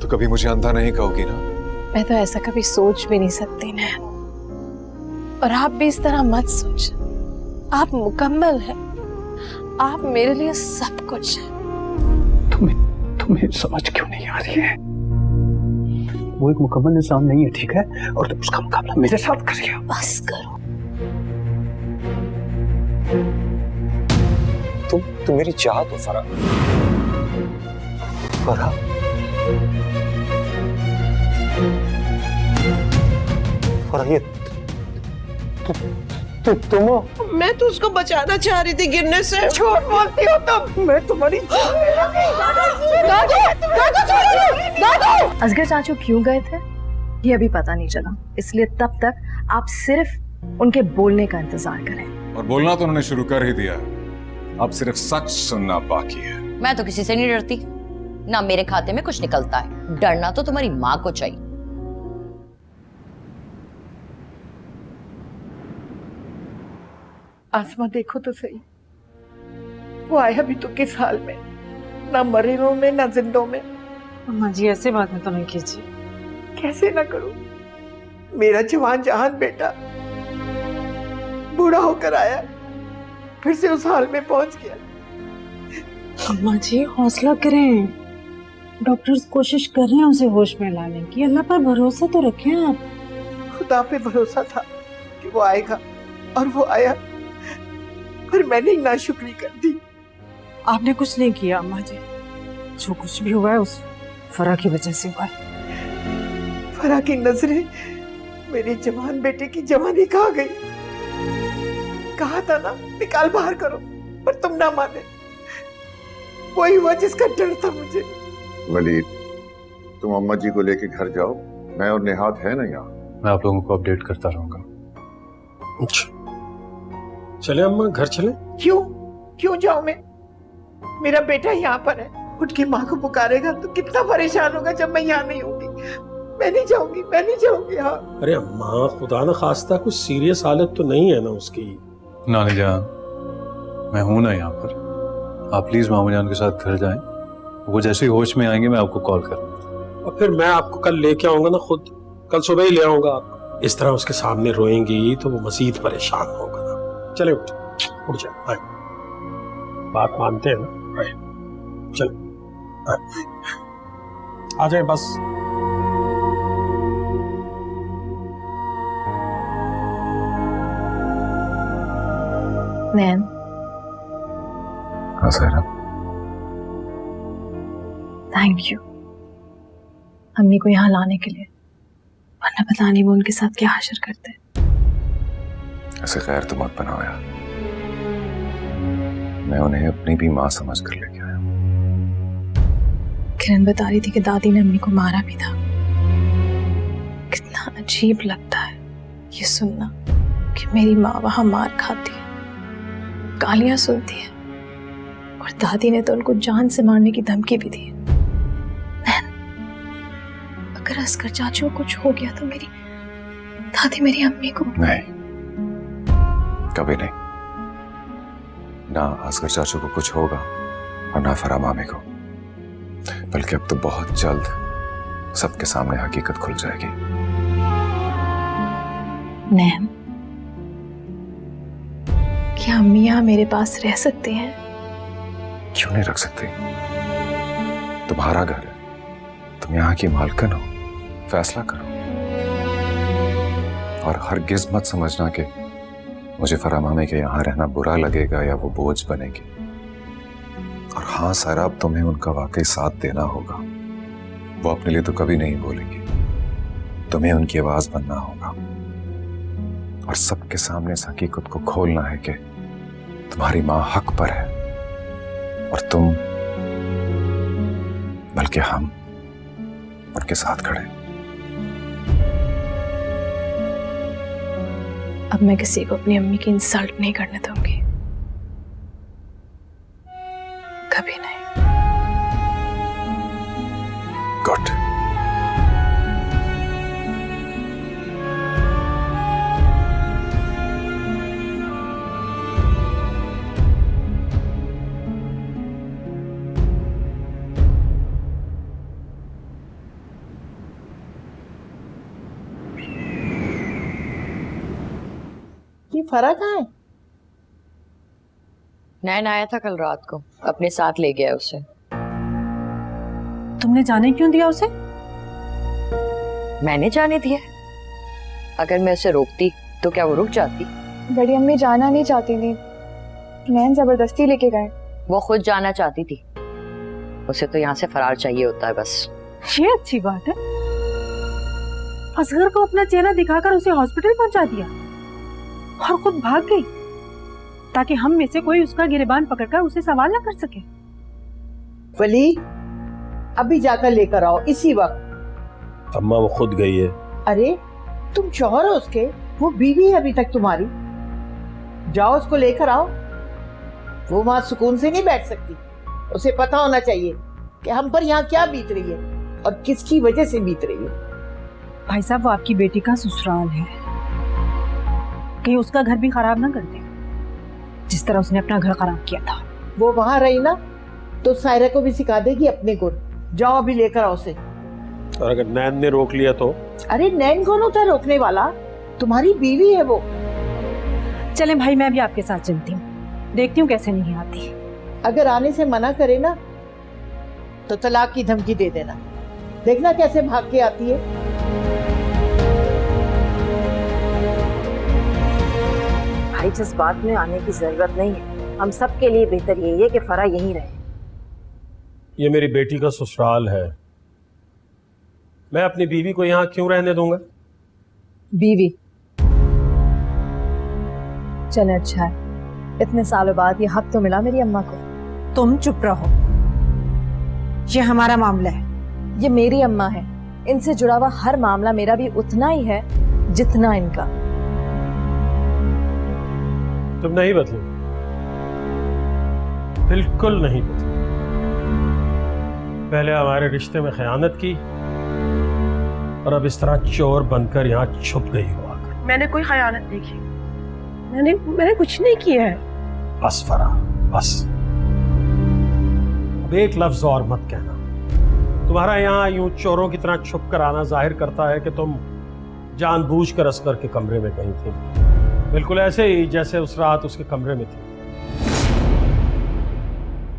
तो कभी मुझे अंधा नहीं कहोगी ना? मैं तो ऐसा कभी सोच भी नहीं सकती नैन, और आप भी इस तरह मत सोच। आप मुकम्मल हैं, आप मेरे लिए सब कुछ है। तुम्हें समझ क्यों नहीं आ रही है? वो एक मुकम्मल इंसान नहीं है, ठीक है? और तुम उसका मुकाबला मेरे साथ कर रही हो। बस करो। तुम मेरी चाहत हो फरा। फरा, फरा ये तुम हो? मैं तो उसको बचाना चाह रही थी गिरने से। झूठ बोलती हो तुम। मैं तुम्हारी असगर चाचू क्यों गए थे ये अभी पता नहीं चला, इसलिए तब तक आप सिर्फ उनके बोलने का इंतजार करें। और बोलना तो उन्होंने शुरू कर ही दिया, अब सिर्फ सच सुनना बाकी है। मैं तो किसी से नहीं डरती, ना मेरे खाते में कुछ निकलता है। डरना तो तुम्हारी माँ को चाहिए। आसमा देखो तो सही, वो आया भी तो किस हाल में, ना मरीजों में ना जिंदों में। अम्मा जी ऐसे बातें तो नहीं कीजिए। कैसे ना करूं? मेरा जवान जहान बेटा बूढ़ा होकर आया, फिर से उस हाल में पहुंच गया। अम्मा जी हौसला करें, डॉक्टर्स कोशिश कर रहे हैं उसे होश में लाने की। अल्लाह पर भरोसा तो रखें आप। खुदा पे भरोसा था कि वो आएगा, और वो आया, पर मैंने नाशुक्री कर दी। आपने कुछ नहीं किया अम्मा जी, जो कुछ भी हुआ है उस फरा की वजह से हुआ है। फरा की नजरें मेरे जवान बेटे की जवानी खा गई। कहा था ना निकाल बाहर करो, पर तुम ना माने। वही हुआ जिसका डर था मुझे। वलीद, तुम अम्मा जी को लेके घर जाओ, मैं और निहात है ना यहाँ। मैं आप लोगों को अपडेट करता रहूंगा। अच्छा चले अम्मा, घर चले? क्यों जाऊं मैं? मेरा बेटा यहाँ पर है, उठ के माँ को पुकारेगा तो कितना परेशान होगा जब मैं यहाँ नहीं होगी। मैं नहीं जाऊंगी हाँ। अरे अम्मा, खुदा न खास्ता कुछ सीरियस हालत तो नहीं है ना उसकी? नानी जान, मैं हूं ना यहाँ पर। आप प्लीज मामू जान के साथ घर जाएं, वो जैसे ही होश में आएंगे मैं आपको कॉल करूंगा। और फिर मैं आपको कल लेके आऊंगा ना, खुद कल सुबह ही ले आऊंगा आपको। इस तरह उसके सामने रोएंगी तो वो मजीद परेशान होगा ना। चले उठ जाए, आए, बात मानते हैं ना? आए, चले आ जाए बस। नैन, हाँ सहरा, थैंक यू अम्मी को यहाँ लाने के लिए, वरना पता नहीं वो उनके साथ क्या हाशर करते। ऐसे खैर तो मत बनाओ यार, मैं उन्हें अपनी भी माँ समझ कर लेके आया। किरण बता रही थी कि दादी ने अम्मी को मारा भी था। कितना अजीब लगता है ये सुनना कि मेरी माँ वहां मार खाती है, गालियां सुनती है, और दादी ने तो उनको जान से मारने की धमकी भी दी है। अगर असगर चाचू को कुछ हो गया तो मेरी दादी मेरी अम्मी को। नहीं, कभी नहीं। ना असगर चाचू को कुछ होगा और ना फरा मामी को, बल्कि अब तो बहुत जल्द सबके सामने हकीकत खुल जाएगी। नैन, क्या अम्मी यहाँ मेरे पास रह सकती हैं? क्यों नहीं रख सकती? तुम्हारा घर है, तुम यहाँ की मालकिन हो, फैसला करो। और हरगिज मत समझना कि मुझे फरा मामी के यहाँ रहना बुरा लगेगा या वो बोझ बनेगी। और हाँ सारा, अब तुम्हें उनका वाकई साथ देना होगा। वो अपने लिए तो कभी नहीं बोलेंगी, तुम्हें उनकी आवाज बनना होगा और सबके सामने इस हकीकत को खोलना है कि तुम्हारी माँ हक पर है और तुम, बल्कि हम उनके साथ खड़े। अब मैं किसी को अपनी अम्मी की इंसल्ट नहीं करने दूंगी, कभी नहीं। गुड। फरा कहाँ है? नैन आया था कल रात को, अपने साथ ले गया उसे। तुमने जाने क्यों दिया उसे? मैंने जाने दिया? अगर मैं उसे रोकती तो क्या वो रुक जाती? बड़ी अम्मी जाना नहीं चाहती थी, नैन जबरदस्ती लेके गए। वो खुद जाना चाहती थी, उसे तो यहाँ से फरार चाहिए होता है बस। ये अच्छी बात है। असगर को अपना चेहरा दिखाकर उसे हॉस्पिटल पहुंचा दिया और खुद भाग गई ताकि हम में से कोई उसका गिरबान पकड़कर उसे सवाल न कर सके। वली, अभी जाकर लेकर आओ इसी वक्त। अम्मा वो खुद गई है। अरे तुम शौहर हो उसके, वो बीवी है अभी तक तुम्हारी। जाओ उसको लेकर आओ। वो वहां सुकून से नहीं बैठ सकती। उसे पता होना चाहिए कि हम पर यहाँ क्या बीत रही है और किसकी वजह से बीत रही है। भाई साहब, वो आपकी बेटी का ससुराल है, कहीं उसका घर भी खराब ना कर दे जिस तरह उसने अपना घर खराब किया था। वो वहां रही ना तो सायरा को भी सिखा देगी अपने गुण। जाओ अभी लेकर आओ उसे। और अगर नैन ने रोक लिया तो? अरे नैन कौन होता है रोकने वाला? तुम्हारी बीवी है वो। चले भाई, मैं भी आपके साथ चलती हूँ, देखती हूँ कैसे नहीं आती। अगर आने से मना करे ना तो तलाक की धमकी दे देना। देखना कैसे भाग के आती है। भाई, जिस बात में आने की जरूरत नहीं है, हम सब के लिए बेहतर यही है कि फरा यहीं रहे। ये मेरी बेटी का ससुराल है, मैं अपनी बीवी को यहाँ क्यों रहने दूंगा? बीवी चले, अच्छा है, इतने सालों बाद ये हक तो मिला मेरी अम्मा को। तुम चुप रहो, ये हमारा मामला है। ये मेरी अम्मा है, इनसे जुड़ा हुआ हर मामला मेरा भी उतना ही है जितना इनका। तुम नहीं बदलो, बिल्कुल नहीं बदलो। पहले हमारे रिश्ते में खयानत की और अब इस तरह चोर बनकर यहाँ छुप गई हो आकर। मैंने कोई खयानत नहीं की, मैंने कुछ नहीं किया है। बस फरा, बस अब एक लफ्ज और मत कहना। तुम्हारा यहाँ यूं चोरों की तरह छुप कर आना जाहिर करता है कि तुम जानबूझकर असगर के कमरे में गई थी, बिल्कुल ऐसे ही जैसे उस रात उसके कमरे में थी।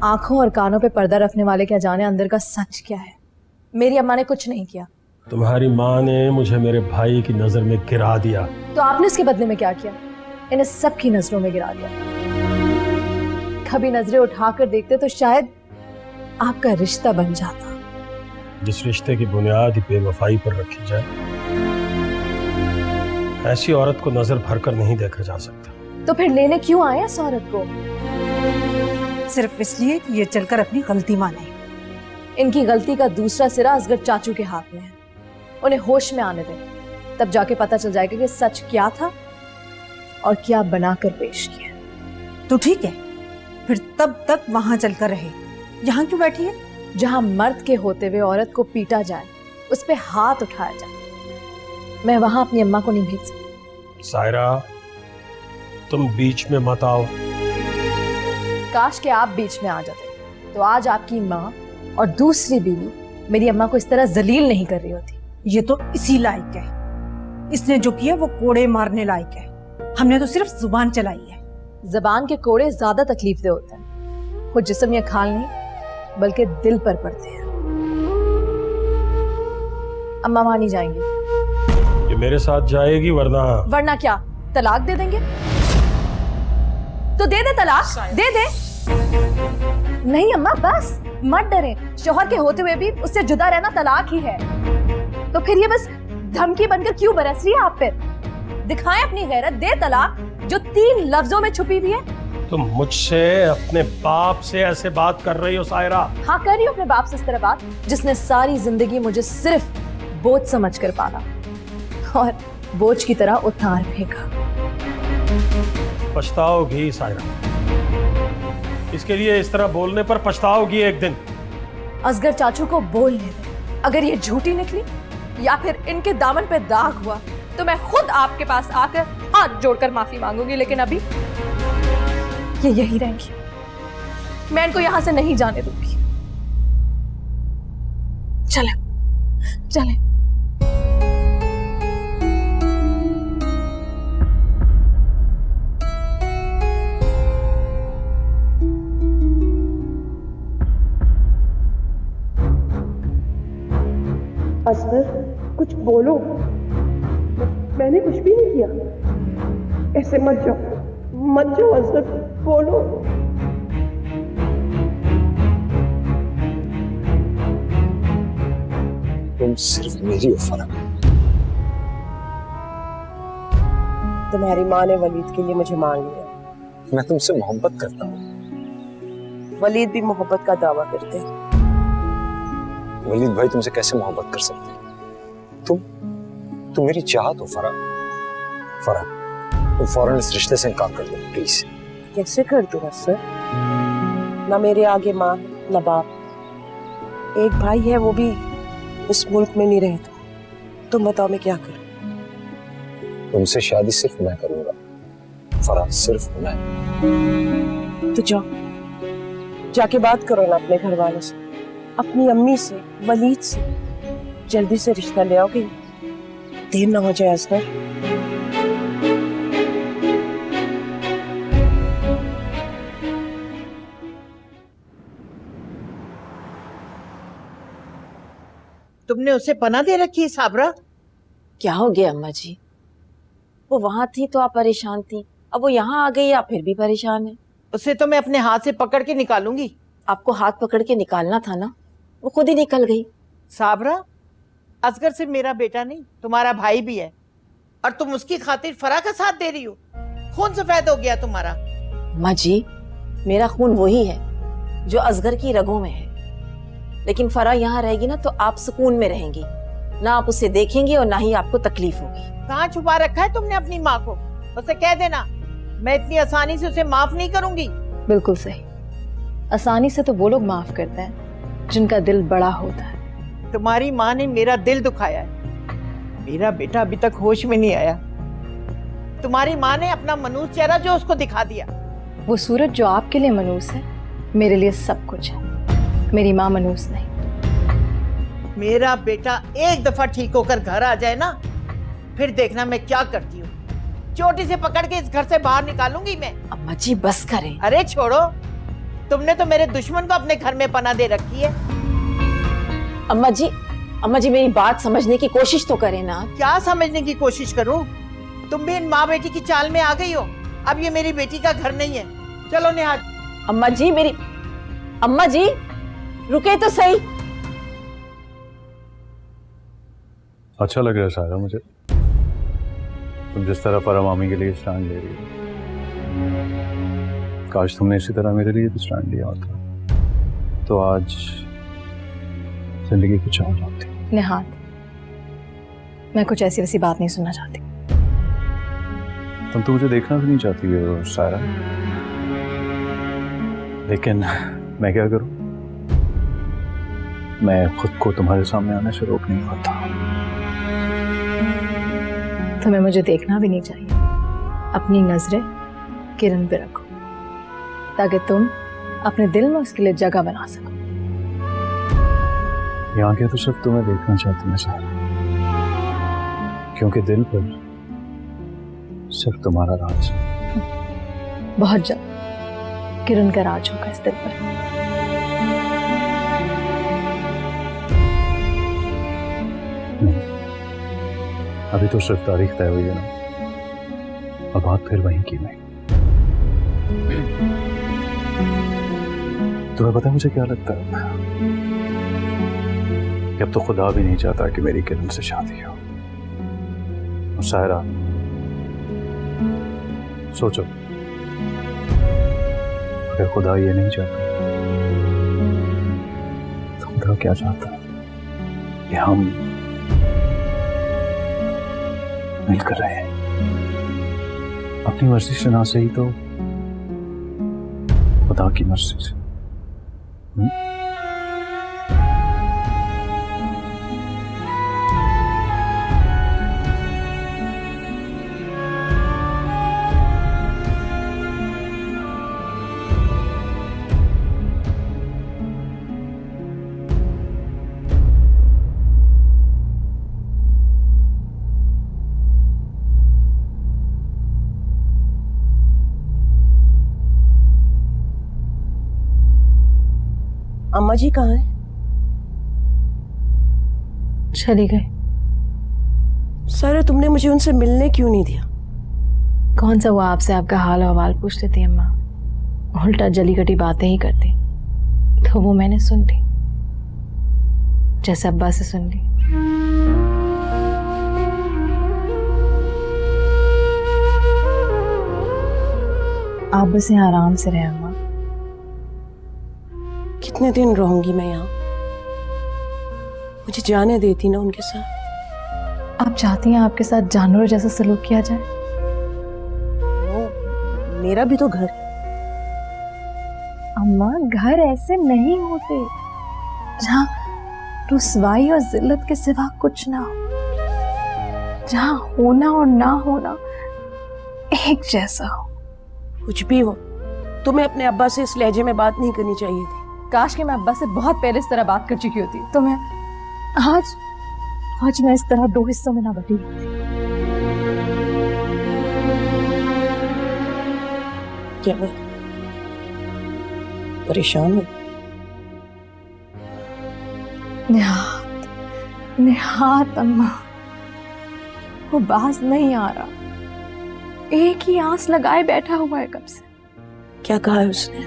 आंखों और कानों पे पर्दा रखने वाले क्या जाने अंदर का सच क्या है। मेरी अम्मा ने कुछ नहीं किया। तुम्हारी माँ ने मुझे मेरे भाई की नजर में गिरा दिया। तो आपने इसके बदले में क्या किया? इन्हें सबकी नजरों में गिरा दिया। कभी नजरें उठाकर देखते तो शायद आपका रिश्ता बन जाता। जिस रिश्ते की बुनियाद ही बेवफाई पर रखी जाए, ऐसी औरत को नजर भरकर नहीं देखा जा सकता। तो फिर लेने क्यों आए इस औरत को? सिर्फ इसलिए कि ये चलकर अपनी गलती माने। इनकी गलती का दूसरा सिरा असगर चाचू के हाथ में है। उन्हें होश में आने दें, तब जाके पता चल जाएगा कि सच क्या था और क्या बनाकर पेश किया। तो ठीक है, फिर तब तक वहां चलकर रहे। यहाँ क्यों बैठी है? जहां मर्द के होते हुए औरत को पीटा जाए, उस पे हाथ उठाया जाए, मैं वहां अपनी अम्मा को नहीं भेज सकती। सायरा, तुम बीच में मत आओ। काश के आप बीच में आ जाते तो आज आपकी माँ और दूसरी बीवी मेरी अम्मा को इस तरह जलील नहीं कर रही होती। ये तो इसी लायक है, इसने जो किया वो कोड़े मारने लायक है। हमने तो सिर्फ जुबान चलाई है। जबान के कोड़े ज्यादा तकलीफ दे होते हैं, वो जिस्म या खाल नहीं बल्कि दिल पर पड़ते हैं। अम्मा वहां नहीं जाएंगी। ये मेरे साथ जाएगी, वरना क्या तलाक दे देंगे? तो दे दे तलाक, दे दे। नहीं अम्मा, बस मत डरें। शौहर के होते हुए भी उससे जुदा रहना तलाक ही है। तो फिर ये बस धमकी बनकर क्यों बरस रही है आप पे? दिखाएं अपनी गैरत, दे तलाक जो 3 लफ्जों में छुपी हुई है। तुम मुझसे अपने बाप से ऐसे बात कर रही हो सायरा? हाँ, कर रही हूँ अपने बाप से इस तरह बात जिसने सारी जिंदगी मुझे सिर्फ बोझ समझकर पाला और बोझ की तरह उतार फेंका। पछताओगी सायरा, इसके लिए इस तरह बोलने पर पछताओगी एक दिन। असगर चाचू को बोलने दे, अगर ये झूठी निकली या फिर इनके दामन पे दाग हुआ तो मैं खुद आपके पास आकर हाथ जोड़कर माफी मांगूंगी। लेकिन अभी ये यही रहेंगी, मैं इनको यहां से नहीं जाने दूंगी। चले चले। असगर कुछ बोलो, मैंने कुछ भी नहीं किया। ऐसे मत जाओ असगर, बोलो। तुम सिर्फ मेरी हो फरा। तुम्हारी माँ ने वलीद के लिए मुझे मांग लिया। मैं तुमसे मोहब्बत करता हूँ। वलीद भी मोहब्बत का दावा करते हैं। वलीद भाई तुमसे कैसे मोहब्बत कर सकते हैं? तुम मेरी चाहत हो फरा। तुम फौरन इस रिश्ते से इनकार कर दो प्लीज। कैसे कर दूँ असगर? ना मेरे आगे माँ है ना बाप। एक भाई है, वो भी इस मुल्क में नहीं रहता। तुम बताओ मैं क्या करूं? तुमसे शादी सिर्फ मैं करूंगा फरा, सिर्फ मैं। तो जाके बात करो ना अपने घर वालों से, अपनी अम्मी से, वलीद से। जल्दी से रिश्ता ले आओगे, देर ना हो जाए असगर। तुमने उसे पनाह दे रखी है साबरा? क्या हो गया अम्मा जी? वो वहां थी तो आप परेशान थी, अब वो यहाँ आ गई, आप फिर भी परेशान है। उसे तो मैं अपने हाथ से पकड़ के निकालूंगी। आपको हाथ पकड़ के निकालना था ना, वो खुद ही निकल गई। साबरा, असगर सिर्फ मेरा बेटा नहीं, तुम्हारा भाई भी है, और तुम उसकी खातिर फरा का साथ दे रही हो। खून सफेद हो गया तुम्हारा। अम्मा जी, मेरा खून वही है जो असगर की रगों में है, लेकिन फरा यहाँ रहेगी ना तो आप सुकून में रहेंगी, ना आप उसे देखेंगी और ना ही आपको तकलीफ होगी। कहाँ छुपा रखा है तुमने अपनी माँ को? उसे कह देना, मैं इतनी आसानी से उसे माफ नहीं करूंगी। बिल्कुल सही। आसानी से तो वो लोग माफ करते हैं जिनका दिल बड़ा होता है। तुम्हारी माँ ने मेरा दिल दुखाया है। मेरा बेटा अभी तक होश में नहीं आया। तुम्हारी माँ ने अपना मनूस चेहरा जो उसको दिखा दिया। वो सूरज जो आपके लिए मनूस है, मेरे लिए सब कुछ है। मेरी माँ मनूस नहीं। मेरा बेटा एक दफा ठीक होकर घर आ जाए ना, फिर देखना मैं क्या करती हूँ। चोटी से पकड़ के इस घर से बाहर निकालूंगी मैं। अम्मा जी बस करें। अरे छोड़ो, तुमने तो मेरे दुश्मन को अपने घर में पनाह दे रखी है। अम्मा जी मेरी बात समझने की कोशिश तो करें ना। क्या समझने की कोशिश करूं? तुम भी इन माँ बेटी की चाल में आ गई हो। अब ये मेरी बेटी का घर नहीं है। चलो निहाल। अम्मा जी रुके तो सही। अच्छा लग रहा है सारा मुझे, तुम जिस तरह फरा मामी के लिए स्टैंड ले रही हो। काश तुमने इसी तरह मेरे लिए भी स्टैंड लिया होता, तो आज जिंदगी कुछ और होती। निहाल, मैं कुछ ऐसी वैसी बात नहीं सुनना चाहती। तुम तो मुझे देखना भी नहीं चाहती हो सारा, लेकिन मैं क्या करूं? मैं खुद को तुम्हारे सामने आने से रोक नहीं पाता। तुम्हें मुझे देखना भी नहीं चाहिए। अपनी नजरें किरण पे रखो ताकि तुम अपने दिल में उसके लिए जगह बना सको। यहाँ के तो सिर्फ तुम्हें देखना चाहती हैं सारा, क्योंकि दिल पर सिर्फ तुम्हारा राज है। बहुत जल्द किरण का राज होगा इस दिल पर। अभी तो सिर्फ तारीख तय हुई है ना, अब बात फिर वहीं की वहीं। तुम्हें पता है मुझे क्या लगता है? कि अब तो खुदा भी नहीं चाहता कि मेरी किरण से शादी हो। और सायरा, सोचो, अगर खुदा ये नहीं चाहता तो खुदा क्या चाहता है? कि हम मिलकर रहे हैं, अपनी मर्जी से ना सही तो खुदा की मर्जी से। अम्मा जी कहाँ है? चली गई। सारा तुमने मुझे उनसे मिलने क्यों नहीं दिया? कौन सा वो आपसे आपका हाल हवाल पूछ लेती अम्मा, उल्टा जली कटी बातें ही करती, तो वो मैंने सुन ली, जैसे अब्बा से सुन ली। आप बस यहाँ आराम से रहे अम्मा। कितने दिन रहूंगी मैं यहाँ? मुझे जाने देती ना उनके साथ। आप चाहती हैं आपके साथ जानवर जैसा सलूक किया जाए? मेरा भी तो घर। अम्मा घर ऐसे नहीं होते जहाँ रुसवाई और जिल्लत के सिवा कुछ ना हो, जहाँ होना और ना होना एक जैसा हो। कुछ भी हो, तुम्हें अपने अब्बा से इस लहजे में बात नहीं करनी चाहिए थी। काश कि मैं अब्बा से बहुत पहले इस तरह बात कर चुकी होती, तो मैं आज मैं इस तरह दो हिस्सों में ना बटी होती। क्या वो परेशान हो? निहात अम्मा, वो बाज नहीं आ रहा, एक ही आस लगाए बैठा हुआ है कब से। क्या कहा है उसने?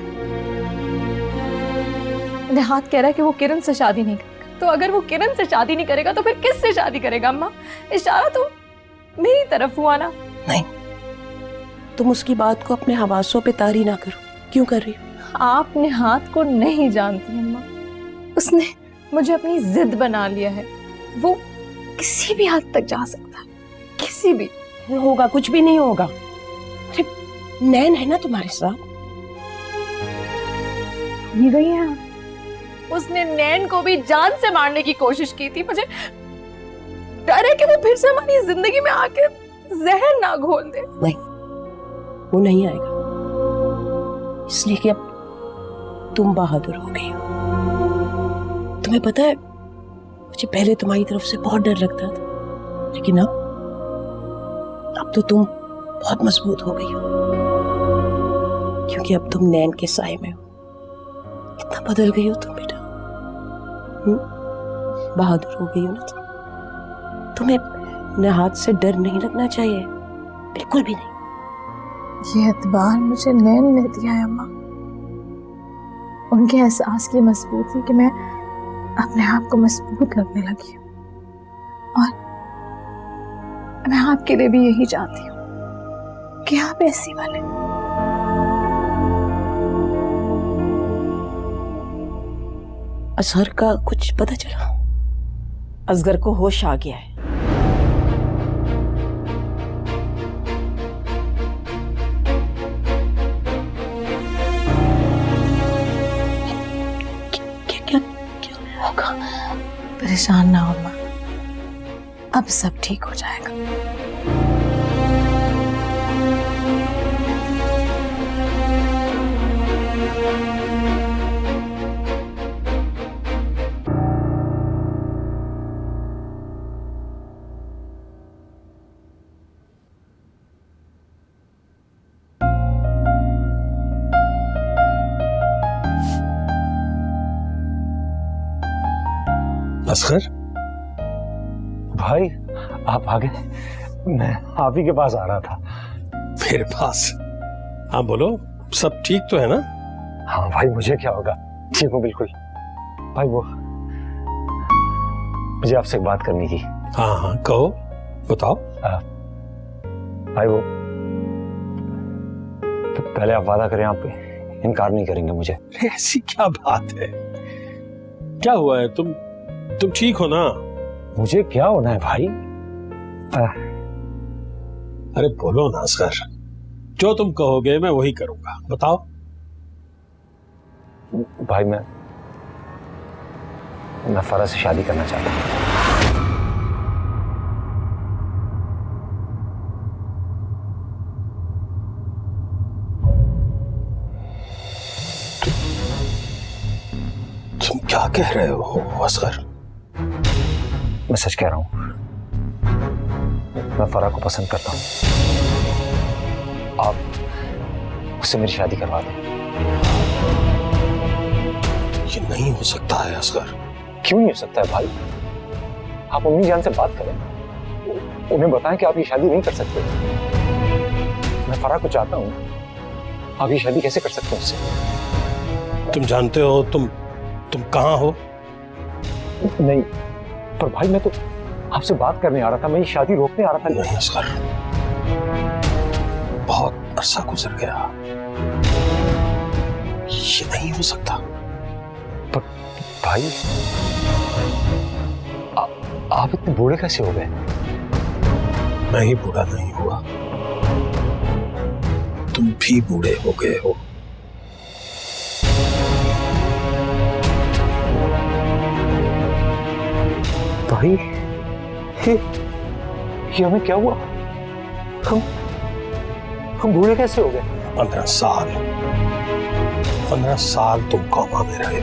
निहात कह रहा है कि वो किरण से शादी नहीं करेगा। तो अगर वो किरण से शादी नहीं करेगा तो फिर किससे शादी करेगा अम्मा? इशारा तो मेरी तरफ हुआ ना। नहीं, तुम उसकी बात को अपने हवासों पे तारी ना करो। क्यों कर रही हो? आप निहात को नहीं जानती अम्मा, उसने मुझे अपनी जिद बना लिया है। वो किसी भी हद तक जा सकता है, किसी भी। नहीं होगा, कुछ भी नहीं होगा। अरे नैन है ना तुम्हारे साथ। ये गई है, उसने नैन को भी जान से मारने की कोशिश की थी। मुझे डर है कि वो फिर से हमारी जिंदगी में आके जहर ना घोल दे। नहीं, वो नहीं आएगा, इसलिए कि अब तुम बहादुर हो गई हो। तुम्हें पता है, मुझे पहले तुम्हारी तरफ से बहुत डर लगता था, लेकिन अब तो तुम बहुत मजबूत हो गई हो, क्योंकि अब तुम नैन के साए में हो। कितना बदल गई हो तुम बेटा। बहादुर हो गई हो ना तुम। तुम्हें निहात से डर नहीं लगना चाहिए, बिल्कुल भी नहीं। ये एतबार मुझे नैन ने दिया है अम्मा, उनके एहसास की मजबूती कि मैं अपने आप को मजबूत लगने लगी हूँ। और मैं आपके लिए भी यही चाहती हूँ कि आप ऐसी बने। असगर का कुछ पता चला? असगर को होश आ गया है। क्या होगा? परेशान ना हो अम्मा, अब सब ठीक हो जाएगा। असगर भाई, आप आ गए। मैं आप ही के पास आ रहा था। मेरे पास? हाँ बोलो, सब ठीक तो है ना? हाँ भाई, मुझे क्या होगा, ठीक हूँ बिल्कुल। भाई वो मुझे आपसे एक बात करनी थी। हाँ हाँ कहो, बताओ। भाई वो तो पहले आप वादा करें, आप इनकार नहीं करेंगे मुझे। ऐसी क्या बात है? क्या हुआ है? तुम ठीक हो ना? मुझे क्या होना है भाई? अरे बोलो ना असगर, जो तुम कहोगे मैं वही करूंगा, बताओ। भाई मैं फरा से शादी करना चाहता हूँ। तुम क्या कह रहे हो असगर? मैं सच कह रहा हूँ, मैं फरा को पसंद करता हूँ। आप उससे मेरी शादी करवा दें। ये नहीं हो सकता है असगर। क्यों नहीं हो सकता है भाई? आप अम्मी जान से बात करें, उन्हें बताएं कि आप ये शादी नहीं कर सकते। मैं फराह को चाहता हूँ, आप ये शादी कैसे कर सकते हैं उससे? तुम जानते हो तुम कहाँ हो? नहीं, पर भाई मैं तो आपसे बात करने आ रहा था, मैं ये शादी रोकने आ रहा था। नहीं असगर, बहुत अरसा गुजर गया, ये नहीं हो सकता। पर भाई आप इतने बूढ़े कैसे हो गए? मैं ही बूढ़ा नहीं हुआ, तुम भी बूढ़े हो गए हो। भाई ये हमें क्या हुआ? हम बूढ़े कैसे हो गए? 15 साल तुम कोमा में रहे,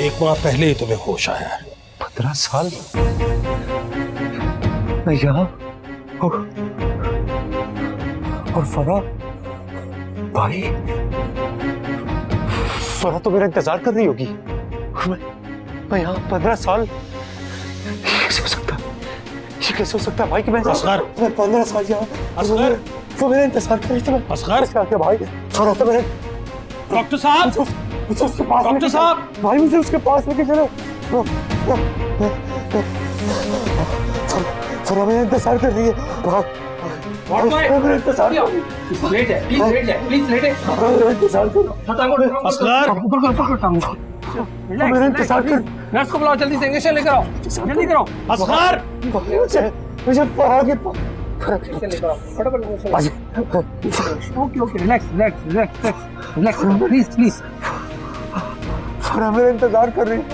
1 माह पहले ही तुम्हें होश आया है। 15 साल मैं यहाँ और फराह, भाई फराह तो मेरा इंतजार कर रही होगी। मैं यहाँ 15 साल, ये कैसे हो सकता? ये कैसे हो सकता भाई कि मैं असगर, 15 साल यहाँ, असगर तो मेरा इंतजार कर रही थी। मैं असगर क्या भाई, फराह तो मेरे, डॉक्टर साहब, मुझे उसके पास, डॉक्टर साहब, भाई मुझे उसके पास लेके चलो। फराह मेरा इंतजार कर रही है। मेरा इंतजार, लेट है, प्लीज लेट है। असगर, मेरा इंतजार कर, नर्स को बुलाओ, जल्दी से इंजेक्शन लेकर आओ, जल्दी करो। असगर, मुझे फराह के ओके, रिलैक्स, प्लीज। फराह मेरा इंतजार कर रही है।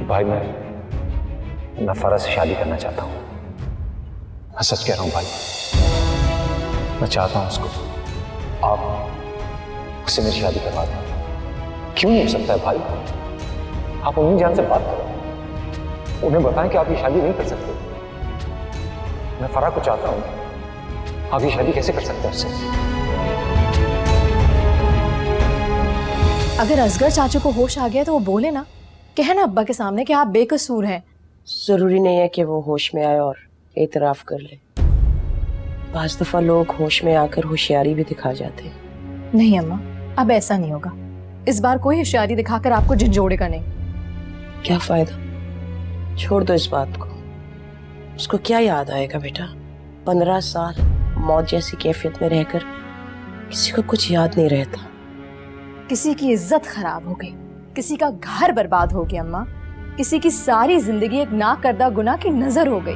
भाई मैं फराह से शादी करना चाहता हूँ। मैं सच कह रहा हूँ भाई, मैं चाहता हूँ उसको, आप उससे मेरी शादी करवा दें। क्यों नहीं हो सकता है भाई? आप अम्मी जान से बात करो, उन्हें बताएं कि आप ये शादी नहीं कर सकते। मैं फराह को चाहता हूँ, आप ये शादी कैसे कर सकते हैं उससे? अगर असगर चाचू को होश आ गया तो वो बोले ना, कहे ना अब्बा के सामने कि आप बेकसूर हैं। जरूरी नहीं है कि वो होश में आए और एतराफ कर ले। बाज दफा लोग होश में आकर होशियारी भी दिखा जाते हैं। नहीं अम्मा, अब ऐसा नहीं होगा। इस बार कोई होशियारी दिखाकर आपको झिझोड़ेगा नहीं। क्या फायदा, छोड़ दो इस बात को। उसको क्या याद आएगा बेटा? 15 साल मौत जैसी कैफियत में रहकर किसी को कुछ याद नहीं रहता। किसी की इज्जत खराब हो गई, किसी का घर बर्बाद हो गया अम्मा, किसी की सारी जिंदगी एक ना करदा गुनाह की नजर हो गई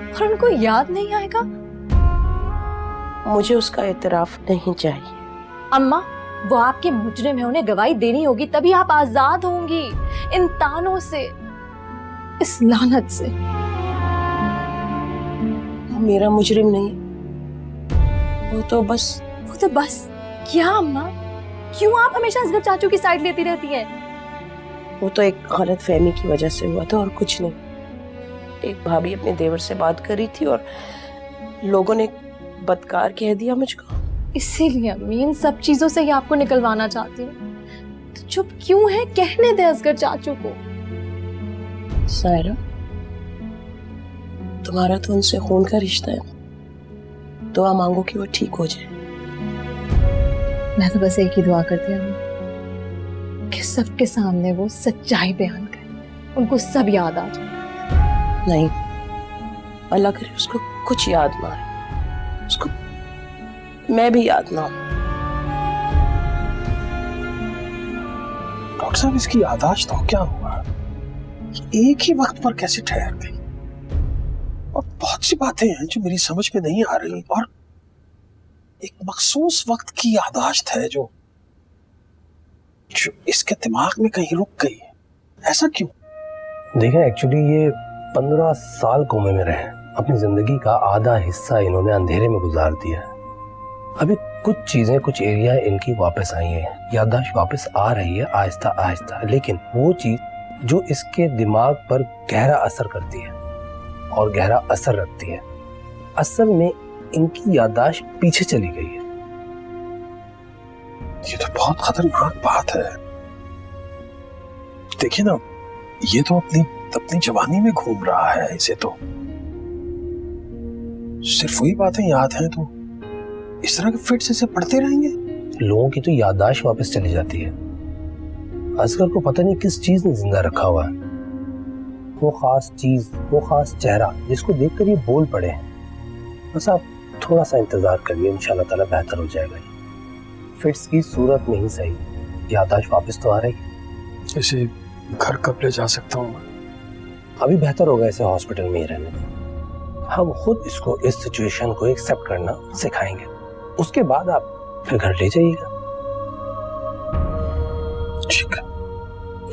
और उनको याद नहीं आएगा। मुझे उसका एतराफ नहीं चाहिए। अम्मा, वो आपके मुजरिम है, उन्हें गवाही देनी होगी, तभी आप आजाद होंगी इन तानों से, इस लानत से। वो मेरा मुजरिम नहीं, वो तो बस क्या अम्मा? क्यों आप हमेशा असगर चाचू की साइड लेती रहती हैं? वो तो एक गलत फहमी की वजह से हुआ था और कुछ नहीं। एक भाभी अपने देवर से बात कर रही थी और लोगों ने बदकार कह दिया मुझको। इसीलिए अम्मी इन सब चीजों से ही आपको निकलवाना चाहती हूँ। तो चुप क्यों है? कहने दे असगर चाचू को। सायरा, तुम्हारा तो उनसे खून का रिश्ता है, दुआ मांगो कि वो ठीक हो जाए। मैं तो बस एक ही दुआ करती हूँ कि सबके सामने वो सच्चाई बयान करे, उनको सब याद आ जाए। नहीं, अल्लाह करे उसको कुछ याद ना आए, उसको मैं भी याद ना हूं। डॉक्टर साहब, इसकी याददाश्त तो क्या हुआ? एक ही वक्त पर कैसे ठहर गई? और बहुत सी बातें हैं जो मेरी समझ में नहीं आ रही, और एक मखसूस वक्त की याददाश्त है जो इसके दिमाग में कहीं रुक गई है। ऐसा क्यों? देखिए, एक्चुअली ये 15 साल कोमे में रहे, अपनी जिंदगी का आधा हिस्सा इन्होंने अंधेरे में गुजार दिया है। अभी कुछ चीजें, कुछ एरिया इनकी वापस आई हैं, याददाश्त वापस आ रही है आहिस्ता आहिस्ता, लेकिन वो चीज जो इसके दिमाग पर गहरा असर करती है और गहरा असर रखती है, असल में इनकी याददाश्त पीछे चली गई है। ये तो बहुत खतरनाक बात है। देखिए ना, ये तो अपनी जवानी में घूम रहा है। इसे तो सिर्फ वही बातें याद हैं, तो इस तरह के फिट्स इसे पढ़ते रहेंगे। लोगों की तो याददाश्त वापस चली जाती है। असगर को पता नहीं किस चीज ने जिंदा रखा हुआ है, वो खास चीज, वो खास चेहरा जिसको देखकर ये बोल पड़े हैं। बस आप थोड़ा सा इंतजार करिए, इंशाल्लाह ताला बेहतर हो जाएगा। फिट्स की सूरत में ही सही, याददाश्त वापस तो आ रही है। इसे घर कब ले जा सकता हूँ? अभी बेहतर होगा इसे हॉस्पिटल में ही रहने दें। हम खुद इसको इस सिचुएशन को एक्सेप्ट करना सिखाएंगे, उसके बाद आप फिर घर ले जाइएगा।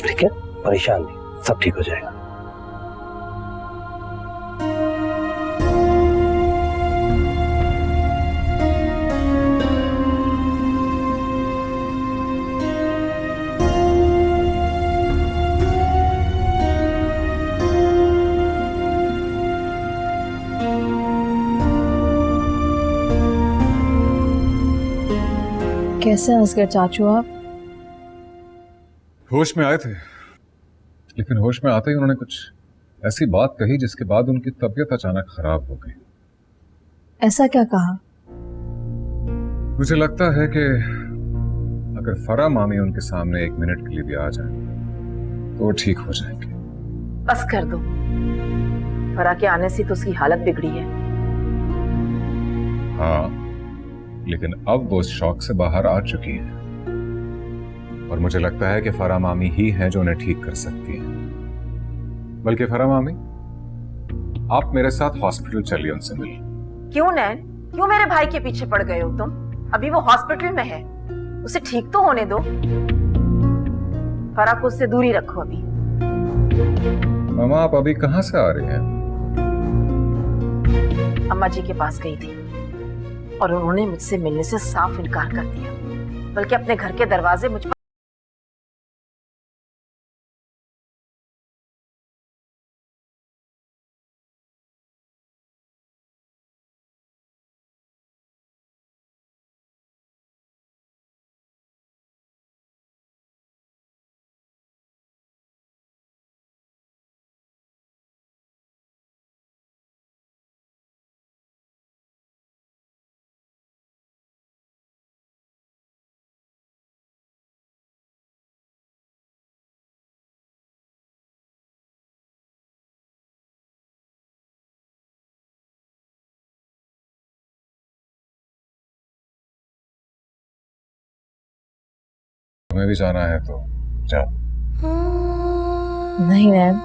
ठीक है, परेशान नहीं, सब ठीक हो जाएगा। कैसे असगर चाचू आप? होश में आए थे, लेकिन होश में आते ही उन्होंने कुछ ऐसी बात कही जिसके बाद उनकी तबीयत अचानक खराब हो गई। ऐसा क्या कहा? मुझे लगता है कि अगर फरा मामी उनके सामने 1 मिनट के लिए भी आ जाए तो वो ठीक हो जाएंगे। बस कर दो, फरा के आने से तो उसकी हालत बिगड़ी है। हाँ, लेकिन अब वो उस शौक से बाहर आ चुकी है और मुझे लगता है कि फरा मामी ही है जो उन्हें ठीक कर सकती है। बल्कि फरा मामी, आप मेरे साथ हॉस्पिटल चलिए, उनसे मिलिए। क्यों नैन, क्यों मेरे भाई के पीछे पड़ गए हो तुम? अभी वो हॉस्पिटल में है, उसे ठीक तो होने दो। फरा को उससे दूरी रखो अभी। मामा, आप अभी कहाँ से आ रहे हैं? अम्मा जी के पास गई थी और उन्होंने मुझसे मिलने से साफ इनकार कर दिया, बल्कि अपने घर के दरवाजे मुझ पर तुम्हें भी जाना है तो जाओ। नहीं नैन,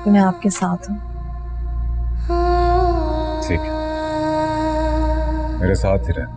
मैं आपके साथ हूँ। ठीक है, मेरे साथ ही रहना।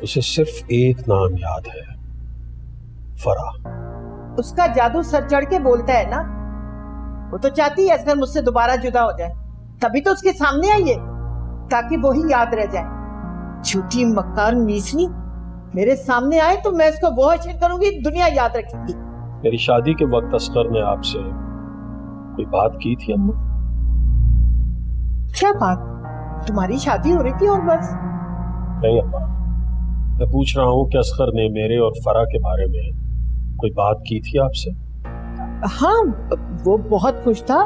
उसे सिर्फ एक नाम याद है, फरा। उसका जादू सर चढ़ के बोलता है ना। वो तो चाहती है असगर मुझसे दोबारा जुदा हो जाए, तभी तो उसके सामने आई है, ताकि वो ही याद रह जाए। झूठी मक्कार मीसनी, मेरे सामने आए तो मैं इसको वो हशर करूंगी, दुनिया याद रखेगी। मेरी शादी के वक्त असगर ने आपसे कोई बात की थी अम्मा? क्या बात? तुम्हारी शादी हो रही थी और बस? नहीं अम्मा, मैं पूछ रहा हूँ कि असगर ने मेरे और फरा के बारे में कोई बात की थी आपसे? हाँ, वो बहुत खुश था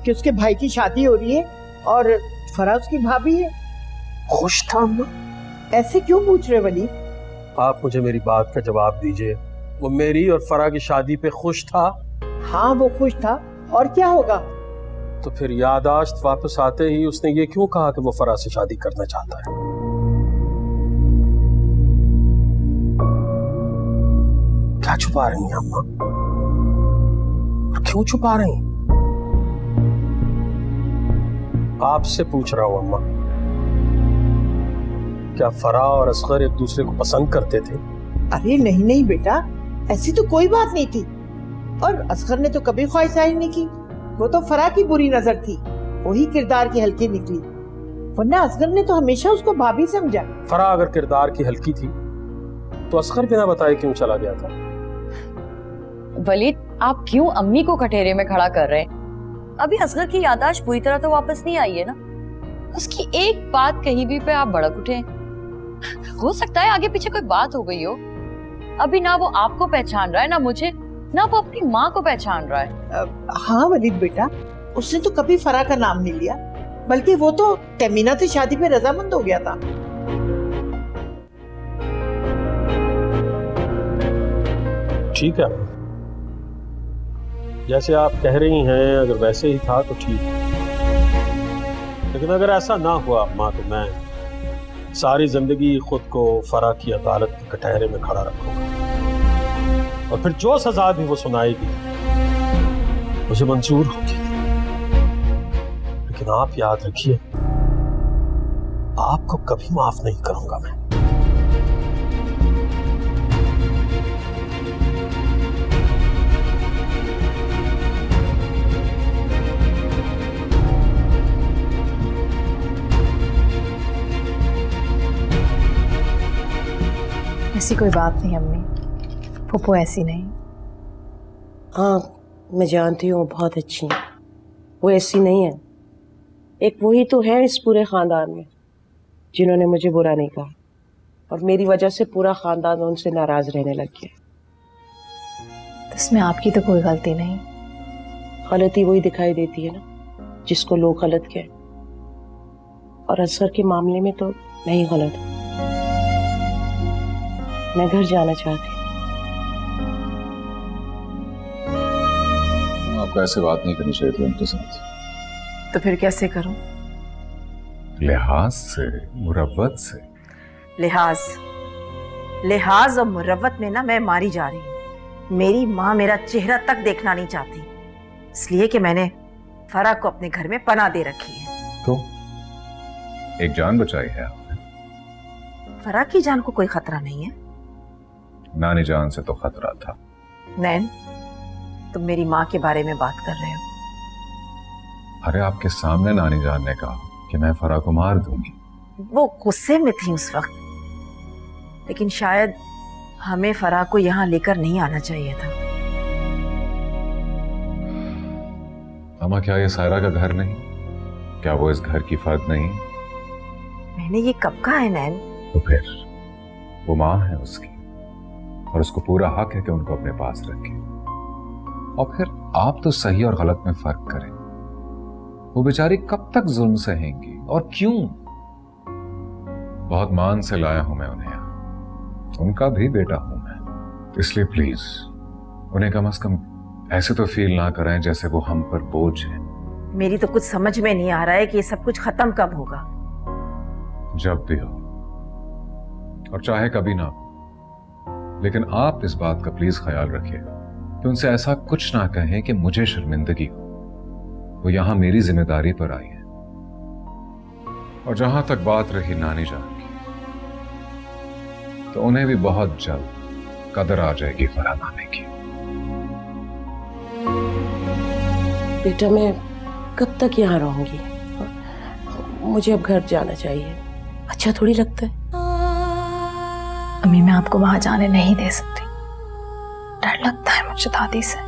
कि उसके भाई की शादी हो रही है और फरा उसकी भाभी है। खुश था अम्मा? ऐसे क्यों पूछ रहे वली? आप मुझे मेरी बात का जवाब दीजिए। वो मेरी और फरा की शादी पे खुश था? हाँ, वो खुश था, और क्या होगा? तो फिर याददाश्त वापस आते ही उसने ये क्यों कहा कि वो फरा से शादी करना चाहता है? क्या छुपा रही हैं अम्मा? क्यों छुपा रही हैं? आपसे पूछ रहा हूं अम्मा, क्या फरा और असगर एक दूसरे को पसंद करते थे? अरे नहीं नहीं बेटा, ऐसी तो कोई बात नहीं थी। और असगर ने तो कभी ख्वाहिश जाहिर नहीं की। वो तो फरा की बुरी नजर थी, वही किरदार की हल्की निकली, वरना असगर ने तो हमेशा उसको भाभी समझा। फरा अगर किरदार की हल्की थी तो असगर बिना बताए क्यों चला गया था? वलीद, आप क्यों अम्मी को कटहरे में खड़ा कर रहे हैं? अभी असगर की याददाश्त पूरी तरह तो वापस नहीं आई है ना। उसकी एक बात कहीं भी पे आप भड़क उठे। हो सकता है आगे पीछे कोई बात हो गई हो। अभी ना वो आपको पहचान रहा है, ना मुझे, ना वो अपनी माँ को पहचान रहा है। हाँ वलीद बेटा, उसने तो कभी फरा का नाम नहीं लिया, बल्कि वो तो तमीना से शादी पे रजामंद हो गया था। ठीक है, जैसे आप कह रही हैं अगर वैसे ही था तो ठीक है, लेकिन अगर ऐसा ना हुआ अम्मा तो मैं सारी जिंदगी खुद को फरा की अदालत के कटहरे में खड़ा रखूंगा और फिर जो सजा भी वो सुनाएगी मुझे मंजूर होगी। लेकिन आप याद रखिए, आपको कभी माफ नहीं करूंगा मैं। ऐसी कोई बात नहीं अम्मी, फूफो ऐसी नहीं। हाँ मैं जानती हूँ, बहुत अच्छी है वो, ऐसी नहीं है। एक वही तो है इस पूरे खानदान में जिन्होंने मुझे बुरा नहीं कहा, और मेरी वजह से पूरा खानदान उनसे नाराज रहने लग गया। तो इसमें आपकी तो कोई गलती नहीं। गलती वही दिखाई देती है ना जिसको लोग गलत कहें, और असगर के मामले में तो नहीं गलत हूं। मैं घर जाना चाहती हूँ। आपको ऐसे बात नहीं करनी चाहिए थी उनके साथ। तो फिर कैसे करूं? लिहाज से, मुरव्वत से। लिहाज और मुरव्वत में ना मैं मारी जा रही हूँ। मेरी माँ मेरा चेहरा तक देखना नहीं चाहती, इसलिए कि मैंने फरा को अपने घर में पनाह दे रखी है। तो एक जान बचाई है आपने। फरा की जान को कोई खतरा नहीं है। नानी जान से तो खतरा था। नैन, तुम मेरी माँ के बारे में बात कर रहे हो? अरे आपके सामने नानी जान ने कहा कि मैं फरा को मार दूंगी। वो गुस्से में थी उस वक्त, लेकिन शायद हमें फरा को यहाँ लेकर नहीं आना चाहिए था। अम्मा, क्या ये सायरा का घर नहीं? क्या वो इस घर की फर्द नहीं? मैंने ये कब कहा है नैन? तो फिर वो माँ है उसकी, और उसको पूरा हक है कि उनको अपने पास रखे। और फिर आप तो सही और गलत में फर्क करें। वो बेचारी कब तक जुल्म सहेंगी और क्यों? बहुत मान से लाया हूं मैं उन्हें यहाँ, उनका भी बेटा हूं मैं, इसलिए प्लीज उन्हें कम से कम ऐसे तो फील ना कराएं जैसे वो हम पर बोझ है। मेरी तो कुछ समझ में नहीं आ रहा है कि ये सब कुछ खत्म कब होगा। जब भी हो, और चाहे कभी ना हो, लेकिन आप इस बात का प्लीज ख्याल रखिएगा कि उनसे ऐसा कुछ ना कहें कि मुझे शर्मिंदगी हो। वो यहां मेरी जिम्मेदारी पर आई है। और जहां तक बात रही नानी जान की, तो उन्हें भी बहुत जल्द कदर आ जाएगी फरा नानी की। बेटा मैं कब तक यहाँ रहूंगी? मुझे अब घर जाना चाहिए। अच्छा थोड़ी लगता है? अम्मी मैं आपको वहां जाने नहीं दे सकती। डर लगता है मुझे दादी से,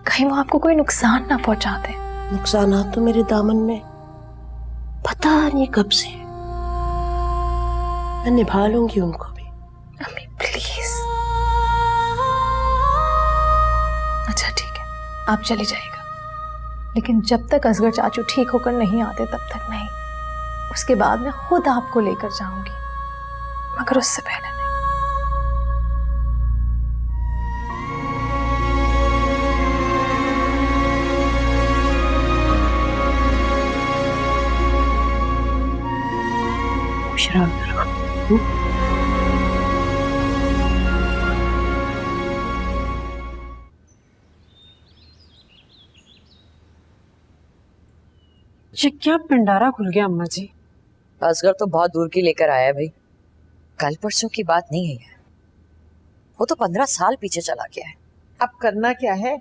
कहीं वो आपको कोई नुकसान ना पहुंचा दे। नुकसानात तो मेरे दामन में पता नहीं कब से है। मैं निभा लूंगी उनको भी। अम्मी प्लीज। अच्छा ठीक है, आप चली जाइएगा, लेकिन जब तक असगर चाचू ठीक होकर नहीं आते तब तक नहीं। उसके बाद मैं खुद आपको लेकर जाऊंगी, मगर उससे पहले नहीं। ये क्या पिंडारा खुल गया अम्मा जी। असगर तो बहुत दूर की लेकर आया है भाई, कल परसों की बात नहीं है। वो तो 15 साल पीछे चला गया है। अब करना क्या है?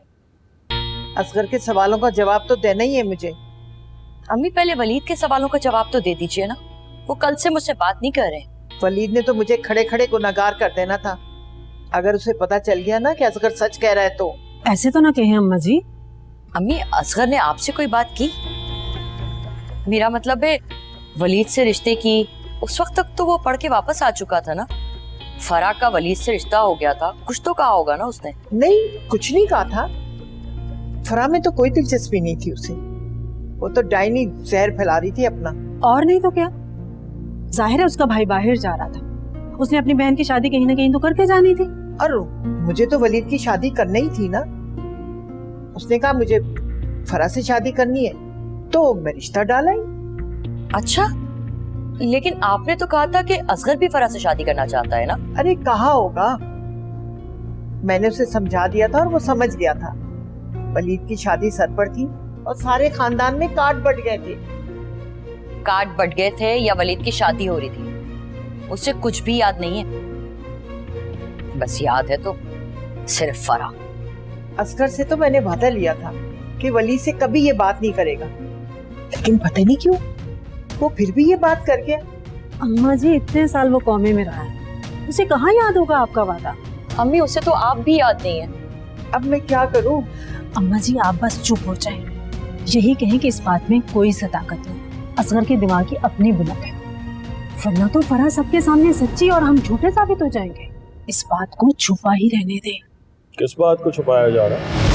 असगर के सवालों का जवाब तो देना ही है मुझे। अम्मी पहले वलीद के सवालों का जवाब तो दे दीजिए ना, वो कल से मुझसे बात नहीं कर रहे। वलीद ने तो मुझे खड़े खड़े गुनाहगार कर देना था। अगर उसे पता चल गया ना कि असगर सच कह रहा है तो। ऐसे तो ना कहे अम्मा जी। अम्मी असगर ने आपसे कोई बात की? मेरा मतलब है वलीद से रिश्ते की। उस वक्त तक तो वो पढ़ के वापस आ चुका था ना। फरा का वलीद से रिश्ता हो गया था, कुछ तो कहा होगा ना उसने। नहीं, कुछ नहीं कहा था। फरा में तो कोई दिलचस्पी नहीं थी उसे। वो तो डायनी जहर फैला रही थी अपना। और नहीं तो क्या, जाहिर है उसका भाई बाहर जा रहा था, उसने अपनी बहन की शादी कहीं ना कहीं तो करके जानी थी। और मुझे तो वलीद की शादी करनी ही थी ना। उसने कहा मुझे फरा से शादी करनी है, तो मैं रिश्ता डाला ही। अच्छा, लेकिन आपने तो कहा था कि असगर भी फरा से शादी करना चाहता है ना। अरे कहा होगा, मैंने उसे समझा दिया था और वो समझ गया था। वलीद की शादी सर पर थी और सारे खानदान में काट बट गए थे। काट बट गए थे या वलीद की शादी हो रही थी, उसे कुछ भी याद नहीं है। बस याद है तो सिर्फ फरा। असगर से तो मैंने वादा लिया था कि वलीद से कभी ये बात नहीं करेगा, लेकिन पता नहीं क्यों वो फिर भी ये बात कर गया। अम्मा जी इतने साल वो कौमे में रहा है, उसे कहाँ याद होगा आपका वादा। अम्मी उसे तो आप भी याद नहीं है। अब मैं क्या करूं? अम्मा जी आप बस चुप हो जाएं, यही कहें कि इस बात में कोई सदाकत नहीं। असगर के दिमाग की अपनी बुलंद है, वरना तो फरा सबके सामने सच्ची और हम झूठे साबित हो जाएंगे। इस बात को छुपा ही रहने दे। किस बात को छुपाया जा रहा है?